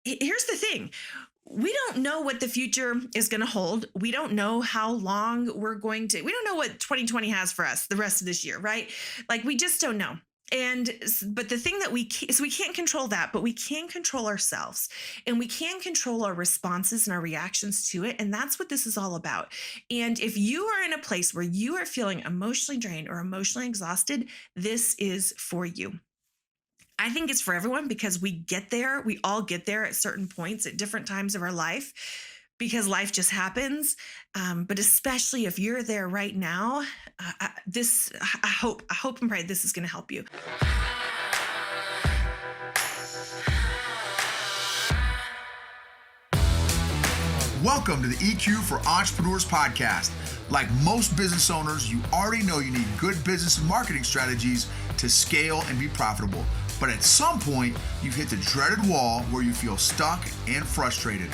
here's the thing. We don't know what the future is going to hold. We don't know how long we don't know what 2020 has for us the rest of this year, right? Like we just don't know. But the thing that so we can't control that, but we can control ourselves and we can control our responses and our reactions to it. And that's what this is all about. And if you are in a place where you are feeling emotionally drained or emotionally exhausted, this is for you. I think it's for everyone because we all get there at certain points at different times of our life because life just happens. But especially if you're there right now, I hope and pray this is going to help you. Welcome to the EQ for Entrepreneurs podcast. Like most business owners, you already know you need good business and marketing strategies to scale and be profitable. But at some point, you've hit the dreaded wall where you feel stuck and frustrated.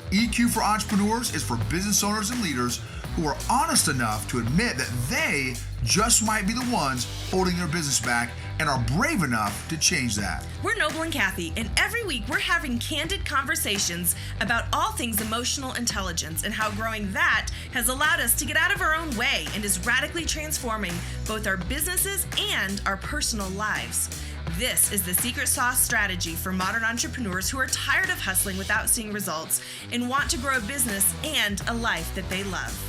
EQ for Entrepreneurs is for business owners and leaders who are honest enough to admit that they just might be the ones holding their business back and are brave enough to change that. We're Noble and Kathy, and every week we're having candid conversations about all things emotional intelligence and how growing that has allowed us to get out of our own way and is radically transforming both our businesses and our personal lives. This is the secret sauce strategy for modern entrepreneurs who are tired of hustling without seeing results and want to grow a business and a life that they love.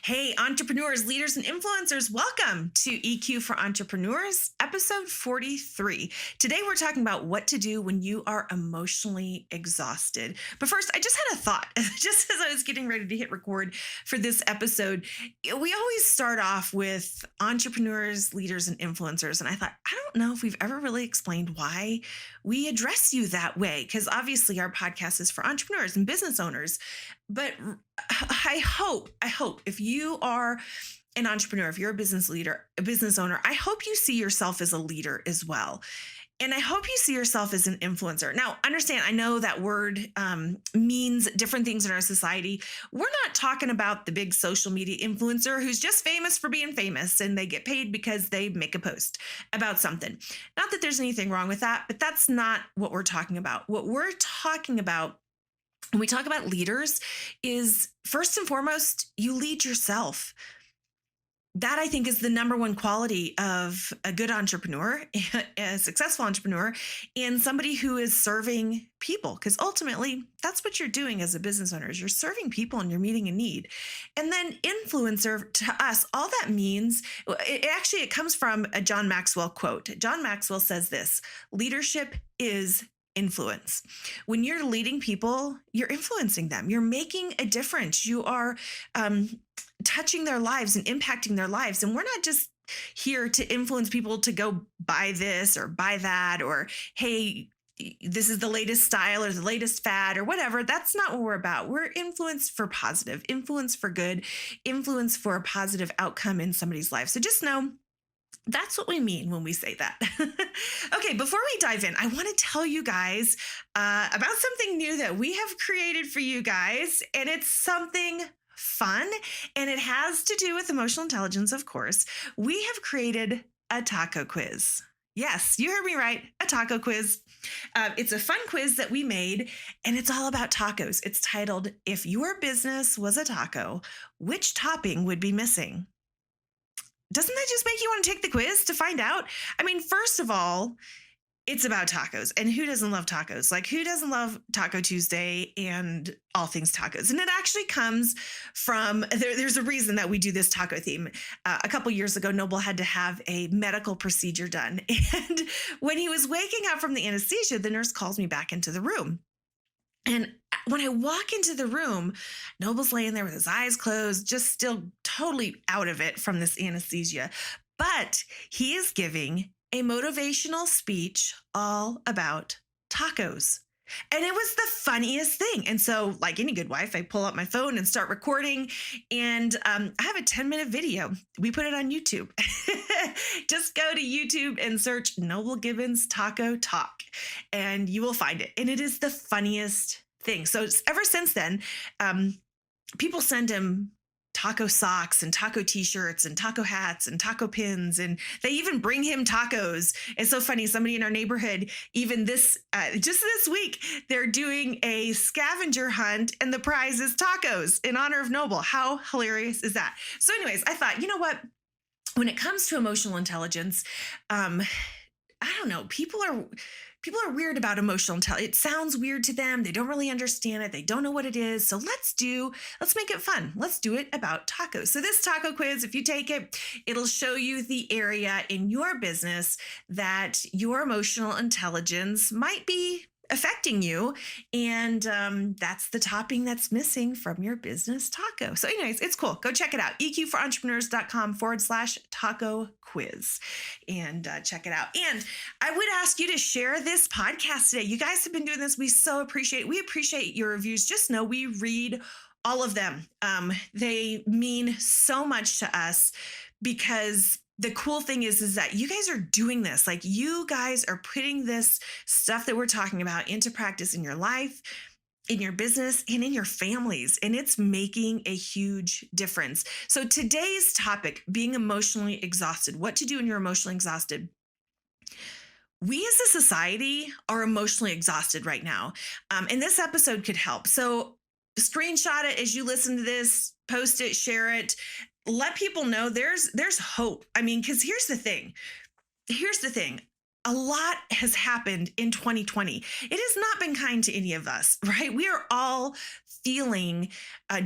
Hey, entrepreneurs, leaders, and influencers, welcome to EQ for Entrepreneurs, episode 43. Today, we're talking about what to do when you are emotionally exhausted. But first, I just had a thought, just as I was getting ready to hit record for this episode. We always start off with entrepreneurs, leaders, and influencers. And I thought, I don't know if we've ever really explained why we address you that way, because obviously our podcast is for entrepreneurs and business owners. But I hope if you are an entrepreneur, if you're a business leader, a business owner, I hope you see yourself as a leader as well. And I hope you see yourself as an influencer. Now, understand, I know that word means different things in our society. We're not talking about the big social media influencer who's just famous for being famous and they get paid because they make a post about something. Not that there's anything wrong with that, but that's not what we're talking about. What we're talking about when we talk about leaders is first and foremost, you lead yourself. That I think is the number one quality of a good entrepreneur, a successful entrepreneur, and somebody who is serving people. Because ultimately, that's what you're doing as a business owner is you're serving people and you're meeting a need. And then influencer to us, all that means, it comes from a John Maxwell quote. John Maxwell says this: leadership is influence. When you're leading people, you're influencing them. You're making a difference. You are touching their lives and impacting their lives. And we're not just here to influence people to go buy this or buy that, or, hey, this is the latest style or the latest fad or whatever. That's not what we're about. We're influence for positive, influence for good, influence for a positive outcome in somebody's life. So just know that's what we mean when we say that. Okay, before we dive in, I want to tell you guys about something new that we have created for you guys, and it's something fun, and it has to do with emotional intelligence, of course. We have created a taco quiz. Yes, you heard me right, a taco quiz. It's a fun quiz that we made, and it's all about tacos. It's titled, "If Your Business Was a Taco, Which Topping Would Be Missing?" Doesn't that just make you want to take the quiz to find out? I mean, first of all, it's about tacos. And who doesn't love tacos? Like, who doesn't love Taco Tuesday and all things tacos? And it actually comes from, there's a reason that we do this taco theme. A couple years ago, Noble had to have a medical procedure done. And when he was waking up from the anesthesia, the nurse calls me back into the room. And when I walk into the room, Noble's laying there with his eyes closed, just still totally out of it from this anesthesia. But he is giving a motivational speech all about tacos. And it was the funniest thing. And so, like any good wife, I pull up my phone and start recording. And I have a 10-minute video. We put it on YouTube. Just go to YouTube and search Noble Gibbons Taco Talk, and you will find it. And it is the funniest thing. So ever since then, people send him taco socks and taco t-shirts and taco hats and taco pins, and they even bring him tacos. It's so funny. Somebody in our neighborhood, even just this week, they're doing a scavenger hunt and the prize is tacos in honor of Noble. How hilarious is that? So anyways, I thought, you know what? When it comes to emotional intelligence, I don't know, people are weird about emotional intelligence. It sounds weird to them. They don't really understand it. They don't know what it is. So let's make it fun. Let's do it about tacos. So this taco quiz, if you take it, it'll show you the area in your business that your emotional intelligence might be affecting you. And that's the topping that's missing from your business taco. So anyways, it's cool. Go check it out. eqforentrepreneurs.com/taco quiz and check it out. And I would ask you to share this podcast today. You guys have been doing this. We appreciate your reviews. Just know we read all of them. They mean so much to us because the cool thing is that you guys are doing this. Like, you guys are putting this stuff that we're talking about into practice in your life, in your business, and in your families. And it's making a huge difference. So today's topic, being emotionally exhausted, what to do when you're emotionally exhausted. We as a society are emotionally exhausted right now. And this episode could help. So screenshot it as you listen to this, post it, share it. Let people know there's hope. I mean, because here's the thing. A lot has happened in 2020. It has not been kind to any of us, right? We are all feeling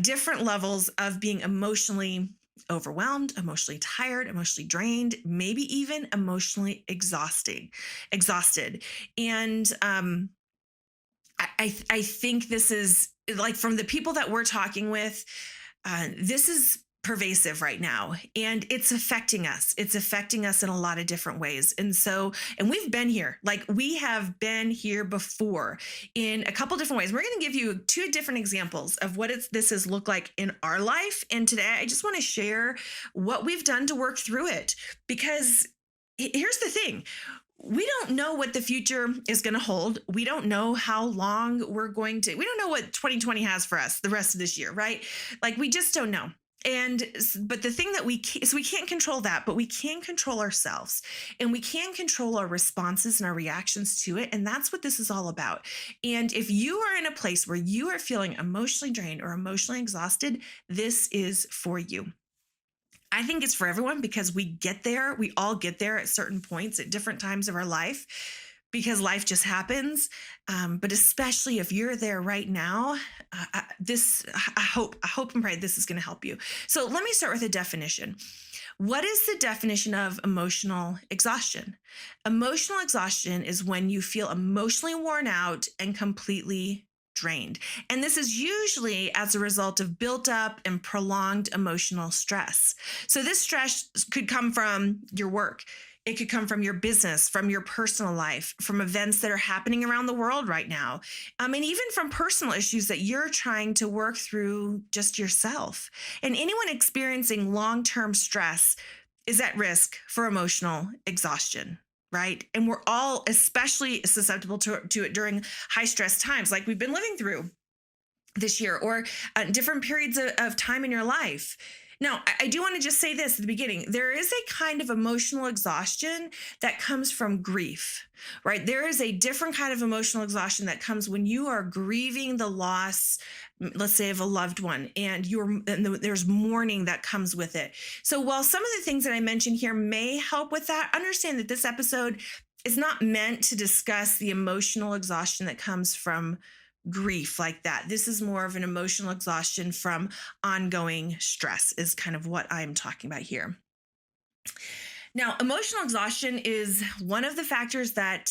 different levels of being emotionally overwhelmed, emotionally tired, emotionally drained, maybe even emotionally exhausted. And I think this is, like, from the people that we're talking with, this is pervasive right now, and it's affecting us. It's affecting us in a lot of different ways. And we've been here, like, we have been here before in a couple different ways. We're going to give you 2 different examples of what this has looked like in our life. And today I just want to share what we've done to work through it, because here's the thing. We don't know what the future is going to hold. We don't know how long we don't know what 2020 has for us the rest of this year, right? Like, we just don't know. But the thing that we can't control that, but we can control ourselves, and we can control our responses and our reactions to it. And that's what this is all about. And if you are in a place where you are feeling emotionally drained or emotionally exhausted, this is for you. I think it's for everyone, because we all get there at certain points at different times of our life, because life just happens. But especially if you're there right now, I hope and pray this is going to help you. So let me start with a definition. What is the definition of emotional exhaustion? Emotional exhaustion is when you feel emotionally worn out and completely drained. And this is usually as a result of built up and prolonged emotional stress. So this stress could come from your work. It could come from your business, from your personal life, from events that are happening around the world right now, and even from personal issues that you're trying to work through just yourself. And anyone experiencing long-term stress is at risk for emotional exhaustion, right? And we're all especially susceptible to it during high stress times like we've been living through this year, or different periods of time in your life. Now, I do want to just say this at the beginning. There is a kind of emotional exhaustion that comes from grief, right? There is a different kind of emotional exhaustion that comes when you are grieving the loss, let's say, of a loved one, and there's mourning that comes with it. So while some of the things that I mentioned here may help with that, understand that this episode is not meant to discuss the emotional exhaustion that comes from grief like that. This is more of an emotional exhaustion from ongoing stress, is kind of what I'm talking about here. Now, emotional exhaustion is one of the factors that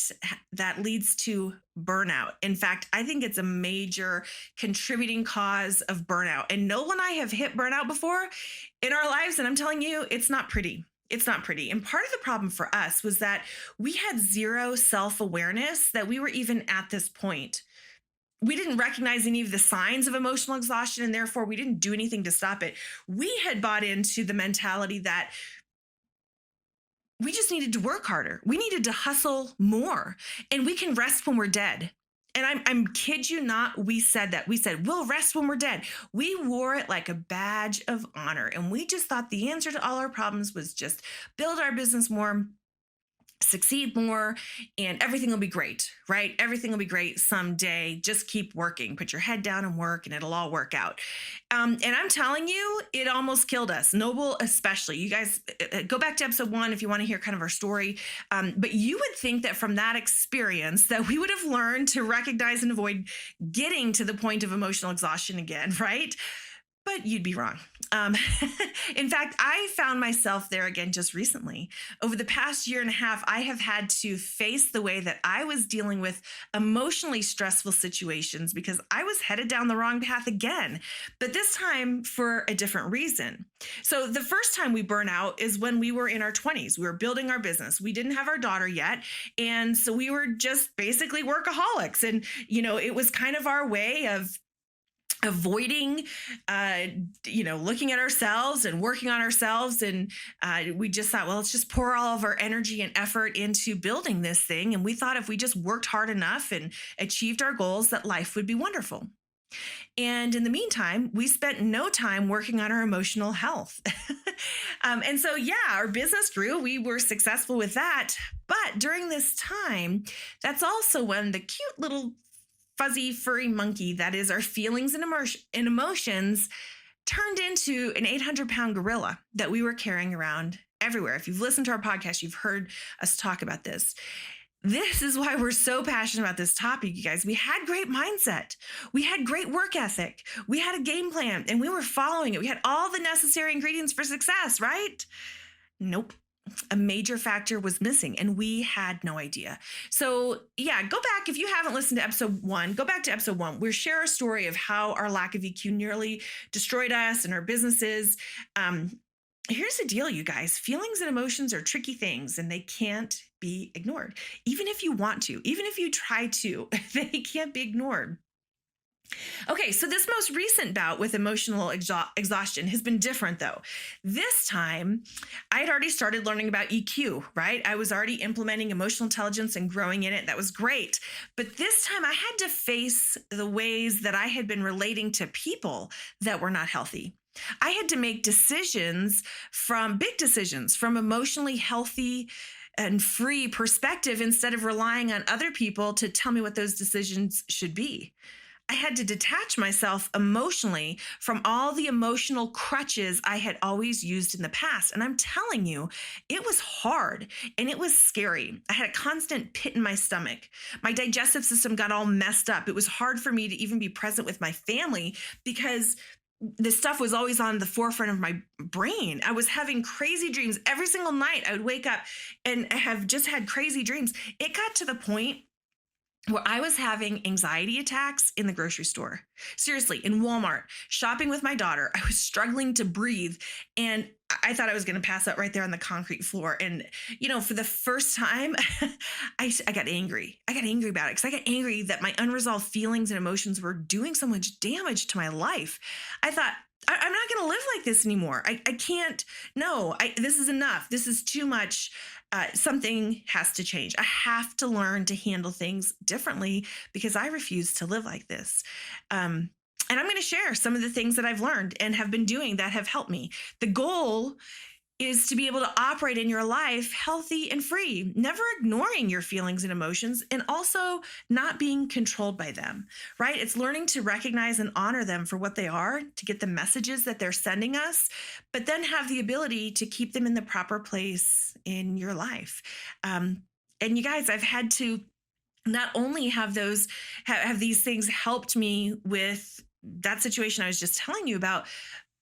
leads to burnout. In fact, I think it's a major contributing cause of burnout. And Noel and I have hit burnout before in our lives, and I'm telling you, it's not pretty. It's not pretty. And part of the problem for us was that we had zero self-awareness that we were even at this point. We didn't recognize any of the signs of emotional exhaustion, and therefore we didn't do anything to stop it. We had bought into the mentality that we just needed to work harder. We needed to hustle more, and we can rest when we're dead. And I'm kid you not, we said that. We said, we'll rest when we're dead. We wore it like a badge of honor. And we just thought the answer to all our problems was just build our business more, succeed more, and everything will be great, right? Everything will be great someday. Just keep working, put your head down and work, and it'll all work out. And I'm telling you, it almost killed us. Noble, especially. You guys go back to episode 1 if you want to hear kind of our story. But you would think that from that experience that we would have learned to recognize and avoid getting to the point of emotional exhaustion again, right? But you'd be wrong. In fact, I found myself there again just recently. Over the past year and a half, I have had to face the way that I was dealing with emotionally stressful situations because I was headed down the wrong path again, but this time for a different reason. So the first time we burn out is when we were in our 20s. We were building our business. We didn't have our daughter yet. And so we were just basically workaholics. And, it was kind of our way of avoiding looking at ourselves and working on ourselves, and we just thought, well, let's just pour all of our energy and effort into building this thing, and we thought if we just worked hard enough and achieved our goals that life would be wonderful. And in the meantime, we spent no time working on our emotional health. And so our business grew, we were successful with that, but during this time, that's also when the cute little fuzzy, furry monkey that is our feelings and emotions turned into an 800-pound gorilla that we were carrying around everywhere. If you've listened to our podcast, you've heard us talk about this. This is why we're so passionate about this topic, you guys. We had great mindset. We had great work ethic. We had a game plan and we were following it. We had all the necessary ingredients for success, right? Nope. A major factor was missing and we had no idea. So go back. If you haven't listened to episode 1, go back to episode 1. We share a story of how our lack of EQ nearly destroyed us and our businesses. Here's the deal, you guys. Feelings and emotions are tricky things and they can't be ignored. Even if you want to, even if you try to, they can't be ignored. Okay, so this most recent bout with emotional exhaustion has been different though. This time, I had already started learning about EQ, right? I was already implementing emotional intelligence and growing in it. That was great. But this time I had to face the ways that I had been relating to people that were not healthy. I had to make big decisions from emotionally healthy and free perspective instead of relying on other people to tell me what those decisions should be. I had to detach myself emotionally from all the emotional crutches I had always used in the past. And I'm telling you, it was hard and it was scary. I had a constant pit in my stomach. My digestive system got all messed up. It was hard for me to even be present with my family because this stuff was always on the forefront of my brain. I was having crazy dreams every single night. I would wake up and have just had crazy dreams. It got to the point where I was having anxiety attacks in the grocery store. Seriously, in Walmart, shopping with my daughter, I was struggling to breathe and I thought I was going to pass out right there on the concrete floor. And, for the first time, I got angry. I got angry about it because I got angry that my unresolved feelings and emotions were doing so much damage to my life. I thought, I'm not going to live like this anymore. I can't. No, this is enough. This is too much. Something has to change. I have to learn to handle things differently because I refuse to live like this. And I'm going to share some of the things that I've learned and have been doing that have helped me. The goal is to be able to operate in your life healthy and free, never ignoring your feelings and emotions, and also not being controlled by them, right? It's learning to recognize and honor them for what they are, to get the messages that they're sending us, but then have the ability to keep them in the proper place in your life. And you guys, I've had to not only have these things helped me with that situation I was just telling you about,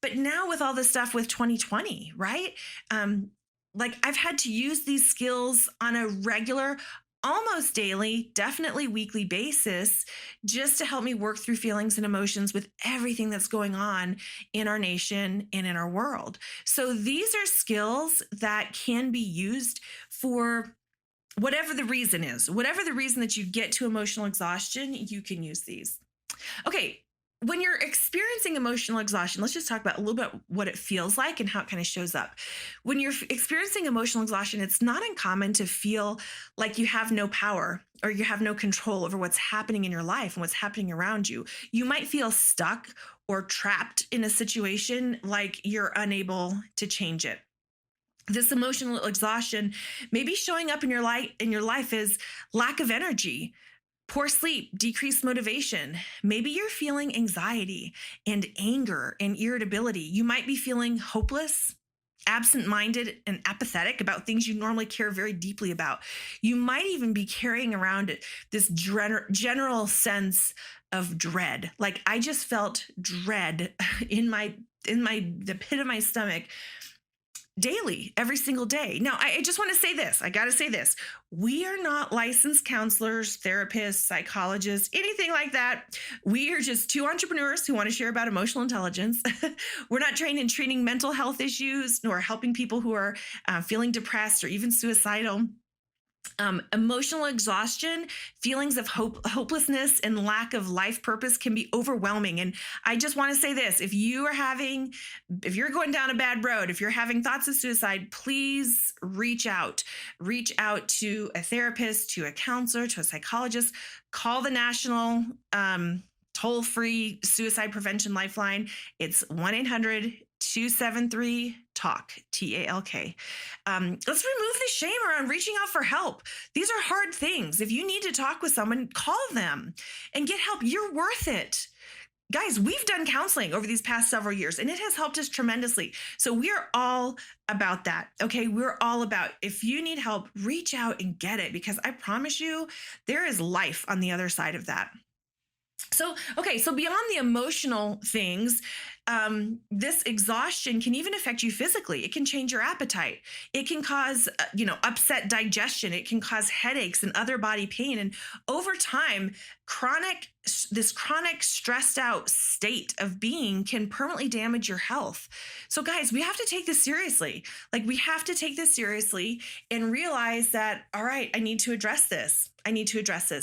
but now with all this stuff with 2020, right? I've had to use these skills on a regular, almost daily, definitely weekly basis, just to help me work through feelings and emotions with everything that's going on in our nation and in our world. So these are skills that can be used for whatever the reason is, whatever the reason that you get to emotional exhaustion, you can use these. Okay. when you're experiencing emotional exhaustion, let's just talk about a little bit what it feels like and how it kind of shows up. When you're experiencing emotional exhaustion, it's not uncommon to feel like you have no power or you have no control over what's happening in your life and what's happening around you. You might feel stuck or trapped in a situation like you're unable to change it. This emotional exhaustion may be showing up in your life as lack of energy, poor sleep, decreased motivation. Maybe you're feeling anxiety and anger and irritability. You might be feeling hopeless, absent-minded, and apathetic about things you normally care very deeply about. You might even be carrying around this general sense of dread. Like I just felt dread in the pit of my stomach daily, every single day. Now, I just want to say this. I got to say this. We are not licensed counselors, therapists, psychologists, anything like that. We are just two entrepreneurs who want to share about emotional intelligence. We're not trained in treating mental health issues nor helping people who are feeling depressed or even suicidal. Emotional exhaustion, feelings of hopelessness, and lack of life purpose can be overwhelming. And I just want to say this: if you're going down a bad road, if you're having thoughts of suicide, please reach out. Reach out to a therapist, to a counselor, to a psychologist. Call the national toll-free suicide prevention lifeline. It's 1-800-273-TALK, TALK. Let's remove the shame around reaching out for help. These are hard things. If you need to talk with someone, call them and get help. You're worth it. Guys, we've done counseling over these past several years, and it has helped us tremendously. So we're all about that. Okay. We're all about, if you need help, reach out and get it, because I promise you, there is life on the other side of that. So beyond the emotional things, this exhaustion can even affect you physically. It can change your appetite. It can cause, upset digestion. It can cause headaches and other body pain. And over time, this chronic stressed out state of being can permanently damage your health. So guys, we have to take this seriously. We have to take this seriously and realize that, all right, I need to address this.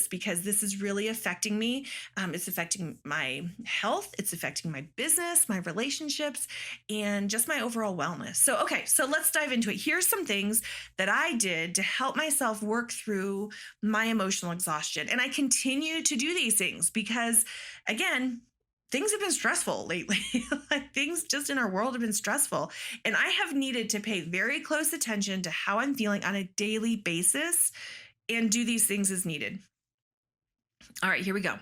Because this is really affecting me. It's affecting my health. It's affecting my business, my relationships, and just my overall wellness. So let's dive into it. Here's some things that I did to help myself work through my emotional exhaustion. And I continue to do these things because, again, things have been stressful lately. Things just in our world have been stressful. And I have needed to pay very close attention to how I'm feeling on a daily basis and do these things as needed. All right, here we go.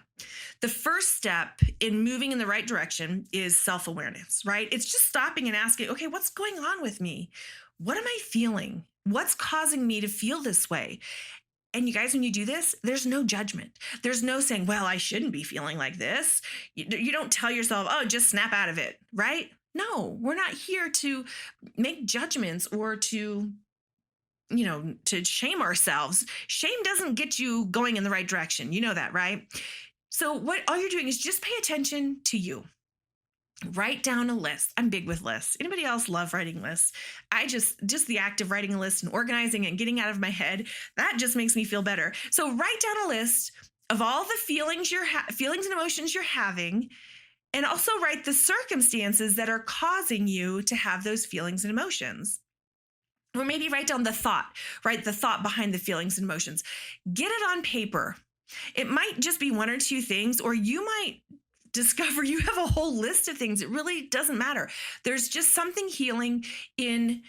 The first step in moving in the right direction is self-awareness, right? It's just stopping and asking, okay, what's going on with me? What am I feeling? What's causing me to feel this way? And you guys, when you do this, there's no judgment. There's no saying, well, I shouldn't be feeling like this. You don't tell yourself, oh, just snap out of it, right? No, we're not here to make judgments or to shame ourselves. Shame doesn't get you going in the right direction. You know that, right? So all you're doing is just pay attention to you. Write down a list. I'm big with lists. Anybody else love writing lists? I just the act of writing a list and organizing it and getting out of my head, that just makes me feel better. So write down a list of all the feelings and emotions you're having, and also write the circumstances that are causing you to have those feelings and emotions. Or maybe write down the thought behind the feelings and emotions. Get it on paper. It might just be one or two things, or you might discover you have a whole list of things. It really doesn't matter. There's just something healing in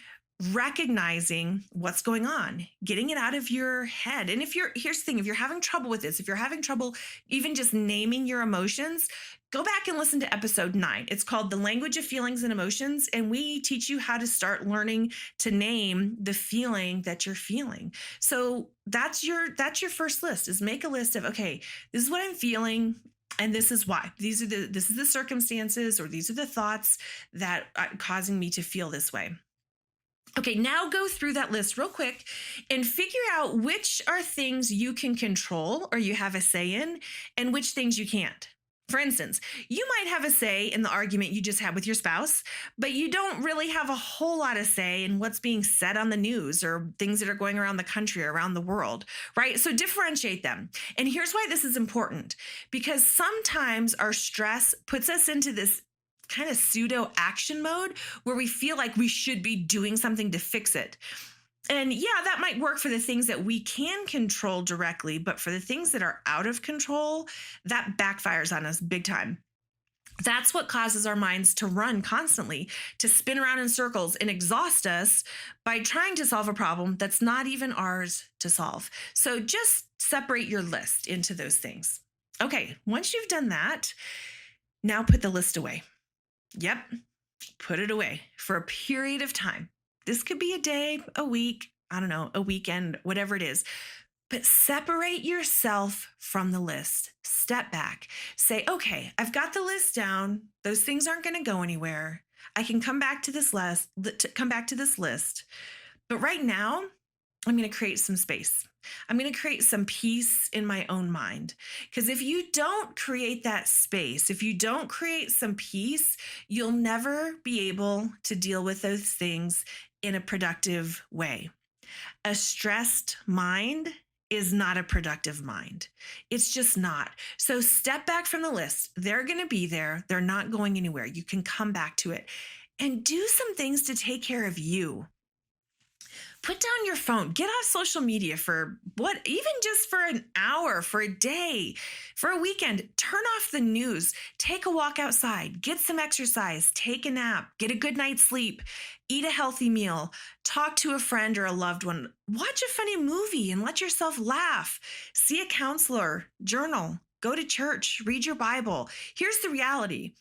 recognizing what's going on, getting it out of your head. And here's the thing, if you're having trouble with this, if you're having trouble even just naming your emotions, go back and listen to episode 9. It's called The Language of Feelings and Emotions. And we teach you how to start learning to name the feeling that you're feeling. So that's your first list, is make a list of, okay, this is what I'm feeling. And this is why. This is the circumstances, or these are the thoughts that are causing me to feel this way. Okay, now go through that list real quick and figure out which are things you can control or you have a say in, and which things you can't. For instance, you might have a say in the argument you just had with your spouse, but you don't really have a whole lot of say in what's being said on the news or things that are going around the country or around the world, right? So differentiate them. And here's why this is important, because sometimes our stress puts us into this kind of pseudo action mode where we feel like we should be doing something to fix it. And yeah, that might work for the things that we can control directly, but for the things that are out of control, that backfires on us big time. That's what causes our minds to run constantly, to spin around in circles and exhaust us by trying to solve a problem that's not even ours to solve. So just separate your list into those things. Okay, once you've done that, now put the list away. Yep, put it away for a period of time. This could be a day, a week, I don't know, a weekend, whatever it is. But separate yourself from the list. Step back. Say, okay, I've got the list down. Those things aren't going to go anywhere. I can come back to this list, But right now, I'm going to create some space. I'm going to create some peace in my own mind. Because if you don't create that space, if you don't create some peace, you'll never be able to deal with those things in a productive way. A stressed mind is not a productive mind. It's just not. So step back from the list. They're going to be there. They're not going anywhere. You can come back to it and do some things to take care of you. Put down your phone, get off social media for even just for an hour, for a day, for a weekend. Turn off the news, take a walk outside, get some exercise, take a nap, get a good night's sleep, eat a healthy meal, talk to a friend or a loved one, watch a funny movie and let yourself laugh, see a counselor, journal, go to church, read your Bible. Here's the reality.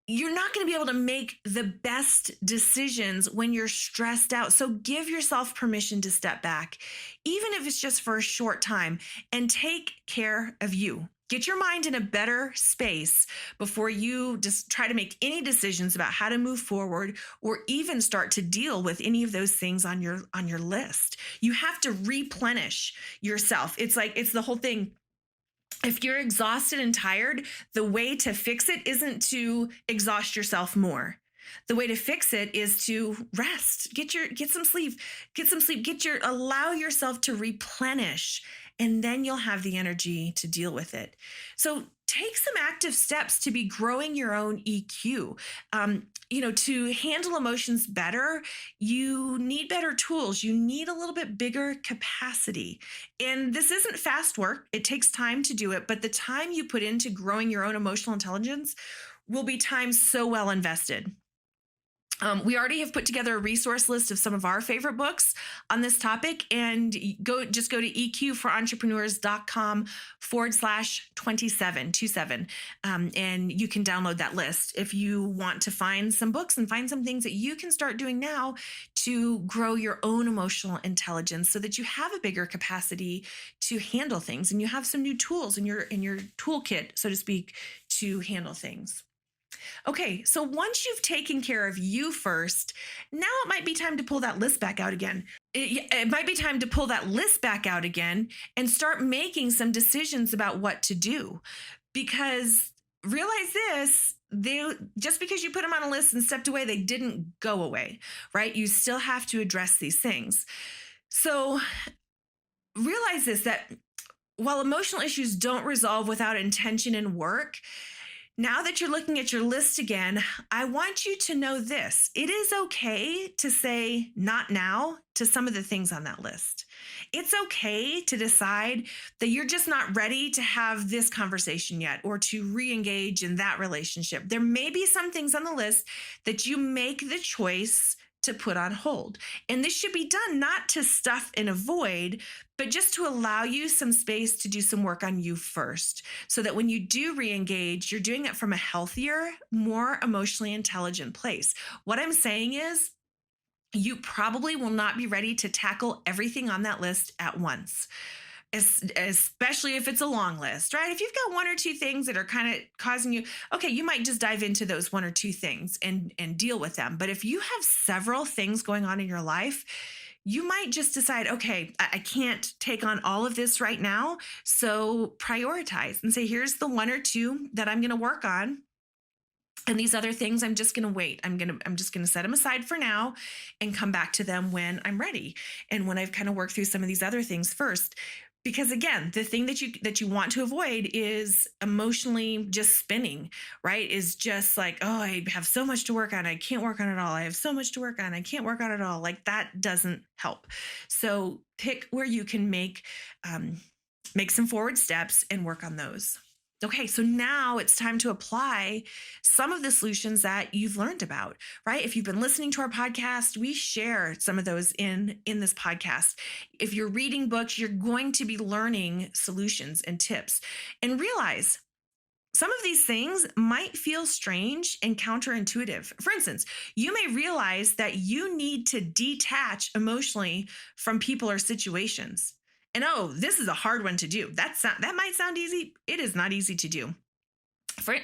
You're not going to be able to make the best decisions when you're stressed out. So give yourself permission to step back, even if it's just for a short time, and take care of you. Get your mind in a better space before you just try to make any decisions about how to move forward or even start to deal with any of those things on your list. You have to replenish yourself. It's the whole thing. If you're exhausted and tired, the way to fix it isn't to exhaust yourself more. The way to fix it is to rest, get some sleep, allow yourself to replenish, and then you'll have the energy to deal with it. So take some active steps to be growing your own EQ. To handle emotions better, you need better tools. You need a little bit bigger capacity. And this isn't fast work. It takes time to do it, but the time you put into growing your own emotional intelligence will be time so well invested. We already have put together a resource list of some of our favorite books on this topic, and go to eqforentrepreneurs.com/27, and you can download that list if you want to find some books and find some things that you can start doing now to grow your own emotional intelligence so that you have a bigger capacity to handle things and you have some new tools in your toolkit, so to speak, to handle things. Okay, so once you've taken care of you first, now it might be time to pull that list back out again. It might be time to pull that list back out again and start making some decisions about what to do. Because realize this, just because you put them on a list and stepped away, they didn't go away, right? You still have to address these things. So realize this, that while emotional issues don't resolve without intention and work, now that you're looking at your list again, I want you to know this. It is okay to say not now to some of the things on that list. It's okay to decide that you're just not ready to have this conversation yet or to re-engage in that relationship. There may be some things on the list that you make the choice to put on hold. And this should be done not to stuff and avoid, but just to allow you some space to do some work on you first, so that when you do re-engage, you're doing it from a healthier, more emotionally intelligent place. What I'm saying is, you probably will not be ready to tackle everything on that list at once, especially if it's a long list, right? If you've got one or two things that are kind of causing you, okay, you might just dive into those one or two things and deal with them. But if you have several things going on in your life, you might just decide, okay, I can't take on all of this right now. So prioritize and say, here's the one or two that I'm going to work on. And these other things, I'm just going to wait. I'm just going to set them aside for now and come back to them when I'm ready. And when I've kind of worked through some of these other things first, because again, the thing that you want to avoid is emotionally just spinning, right? Is just like, oh, I have so much to work on. I can't work on it all. I have so much to work on. I can't work on it all. Like that doesn't help. So pick where you can make some forward steps and work on those. Okay, so now it's time to apply some of the solutions that you've learned about, right? If you've been listening to our podcast, we share some of those in this podcast. If you're reading books, you're going to be learning solutions and tips. And realize some of these things might feel strange and counterintuitive. For instance, you may realize that you need to detach emotionally from people or situations. And oh, this is a hard one to do. That might sound easy. It is not easy to do. For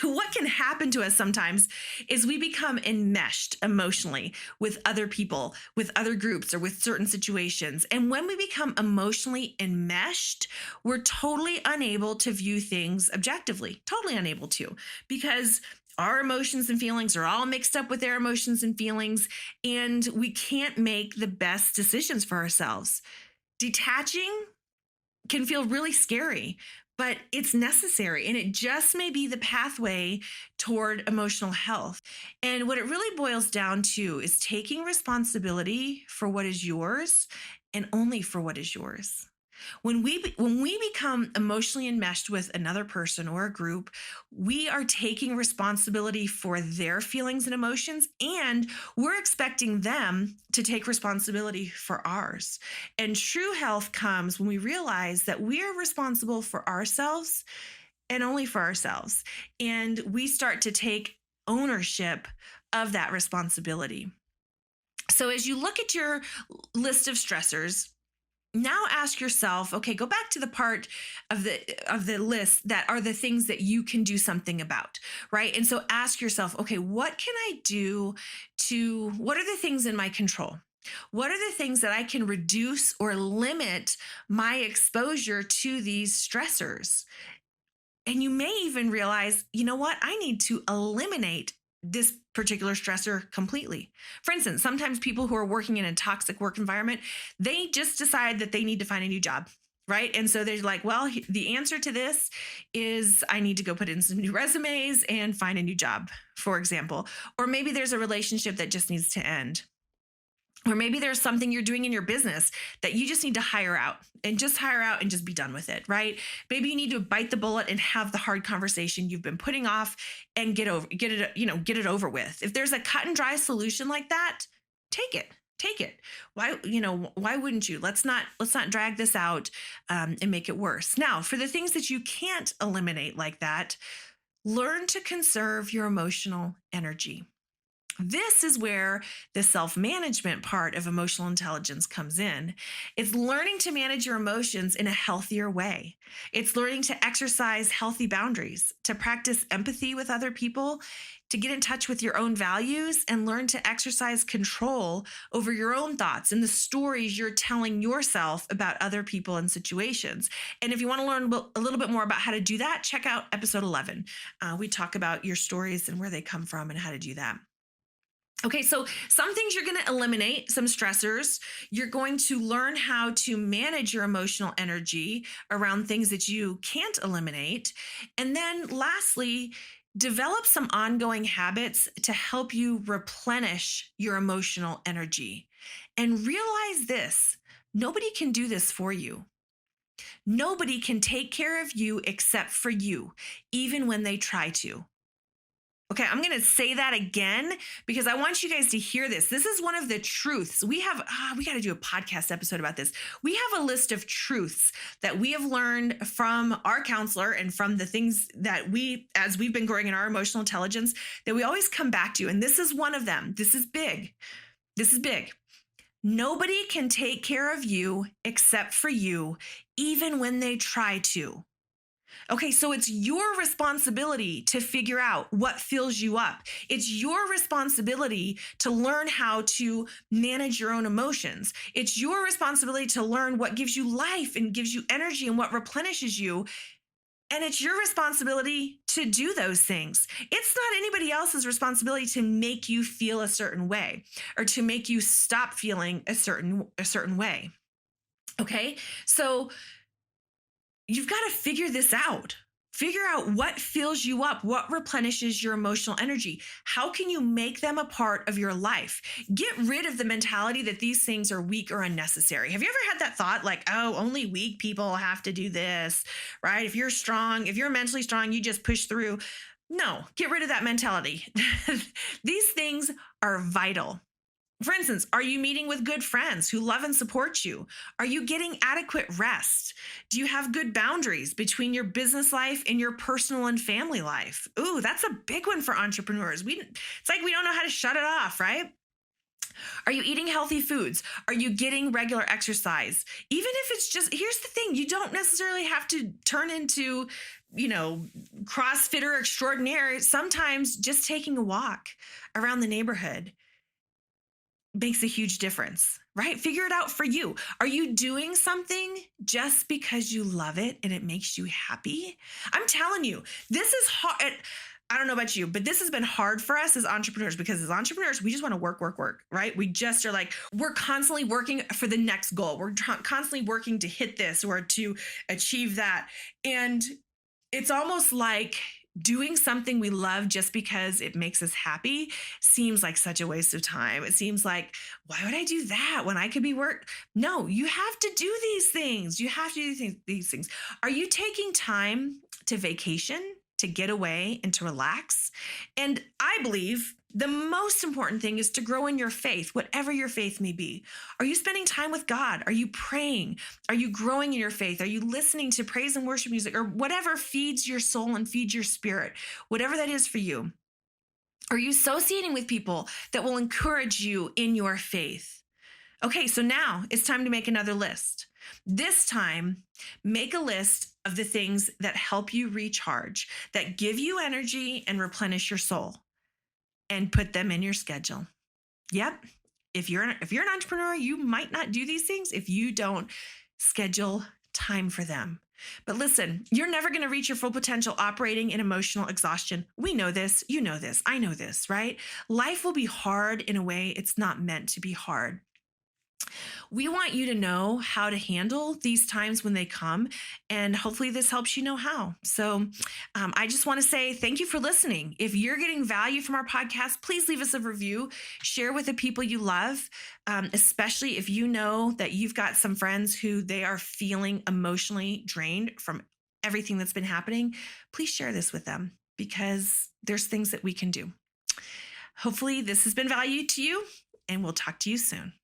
what can happen to us sometimes is we become enmeshed emotionally with other people, with other groups, or with certain situations. And when we become emotionally enmeshed, we're totally unable to view things objectively, totally unable to, because our emotions and feelings are all mixed up with their emotions and feelings, and we can't make the best decisions for ourselves. Detaching can feel really scary, but it's necessary, and it just may be the pathway toward emotional health. And what it really boils down to is taking responsibility for what is yours and only for what is yours. When we become emotionally enmeshed with another person or a group, we are taking responsibility for their feelings and emotions, and we're expecting them to take responsibility for ours. And true health comes when we realize that we are responsible for ourselves and only for ourselves. And we start to take ownership of that responsibility. So as you look at your list of stressors, now ask yourself, okay, go back to the part of the list that are the things that you can do something about, right? And so ask yourself, okay, what are the things in my control? What are the things that I can reduce or limit my exposure to these stressors? And you may even realize, you know what? I need to eliminate this particular stressor completely. For instance, sometimes people who are working in a toxic work environment, they just decide that they need to find a new job, right? And so they're like, well, the answer to this is I need to go put in some new resumes and find a new job, for example. Or maybe there's a relationship that just needs to end. Or maybe there's something you're doing in your business that you just need to hire out and just be done with it, right? Maybe you need to bite the bullet and have the hard conversation you've been putting off and get it over with. If there's a cut and dry solution like that, take it. Why wouldn't you? Let's not drag this out and make it worse. Now, for the things that you can't eliminate like that, learn to conserve your emotional energy. This is where the self-management part of emotional intelligence comes in. It's learning to manage your emotions in a healthier way. It's learning to exercise healthy boundaries, to practice empathy with other people, to get in touch with your own values, and learn to exercise control over your own thoughts and the stories you're telling yourself about other people and situations. And if you want to learn a little bit more about how to do that, check out episode 11. We talk about your stories and where they come from and how to do that. Okay, so some things you're going to eliminate, some stressors. You're going to learn how to manage your emotional energy around things that you can't eliminate. And then lastly, develop some ongoing habits to help you replenish your emotional energy. And realize this, nobody can do this for you. Nobody can take care of you except for you, even when they try to. Okay, I'm going to say that again because I want you guys to hear this. This is one of the truths. We got to do a podcast episode about this. We have a list of truths that we have learned from our counselor and from the things that as we've been growing in our emotional intelligence, that we always come back to. And this is one of them. This is big. Nobody can take care of you except for you, even when they try to. Okay, so it's your responsibility to figure out what fills you up. It's your responsibility to learn how to manage your own emotions. It's your responsibility to learn what gives you life and gives you energy and what replenishes you. And it's your responsibility to do those things. It's not anybody else's responsibility to make you feel a certain way or to make you stop feeling a certain way. Okay? So you've got to figure this out. Figure out what fills you up, what replenishes your emotional energy. How can you make them a part of your life? Get rid of the mentality that these things are weak or unnecessary. Have you ever had that thought like, oh, only weak people have to do this, right? If you're strong, if you're mentally strong, you just push through. No, get rid of that mentality. These things are vital. For instance, are you meeting with good friends who love and support you? Are you getting adequate rest? Do you have good boundaries between your business life and your personal and family life? Ooh, that's a big one for entrepreneurs. It's like we don't know how to shut it off, right? Are you eating healthy foods? Are you getting regular exercise? Even if it's just, here's the thing, you don't necessarily have to turn into, you know, CrossFitter extraordinaire. Sometimes just taking a walk around the neighborhood makes a huge difference, right? Figure it out for you. Are you doing something just because you love it and it makes you happy? I'm telling you, this is hard. I don't know about you, but this has been hard for us as entrepreneurs because as entrepreneurs, we just want to work, work, work, right? We just are like, we're constantly working for the next goal. We're constantly working to hit this or to achieve that. And it's almost like doing something we love just because it makes us happy seems like such a waste of time. It seems like, why would I do that when I could be work? No, you have to do these things. You have to do these things. Are you taking time to vacation, to get away and to relax? And I believe the most important thing is to grow in your faith, whatever your faith may be. Are you spending time with God? Are you praying? Are you growing in your faith? Are you listening to praise and worship music or whatever feeds your soul and feeds your spirit, whatever that is for you? Are you associating with people that will encourage you in your faith? Okay, so now it's time to make another list. This time, make a list of the things that help you recharge, that give you energy and replenish your soul, and put them in your schedule. Yep. If you're an entrepreneur, you might not do these things if you don't schedule time for them. But listen, you're never going to reach your full potential operating in emotional exhaustion. We know this, you know this, I know this, right? Life will be hard in a way it's not meant to be hard. We want you to know how to handle these times when they come, and hopefully this helps you know how. So I just want to say thank you for listening. If you're getting value from our podcast, please leave us a review, share with the people you love, especially if you know that you've got some friends who they are feeling emotionally drained from everything that's been happening. Please share this with them because there's things that we can do. Hopefully this has been value to you, and we'll talk to you soon.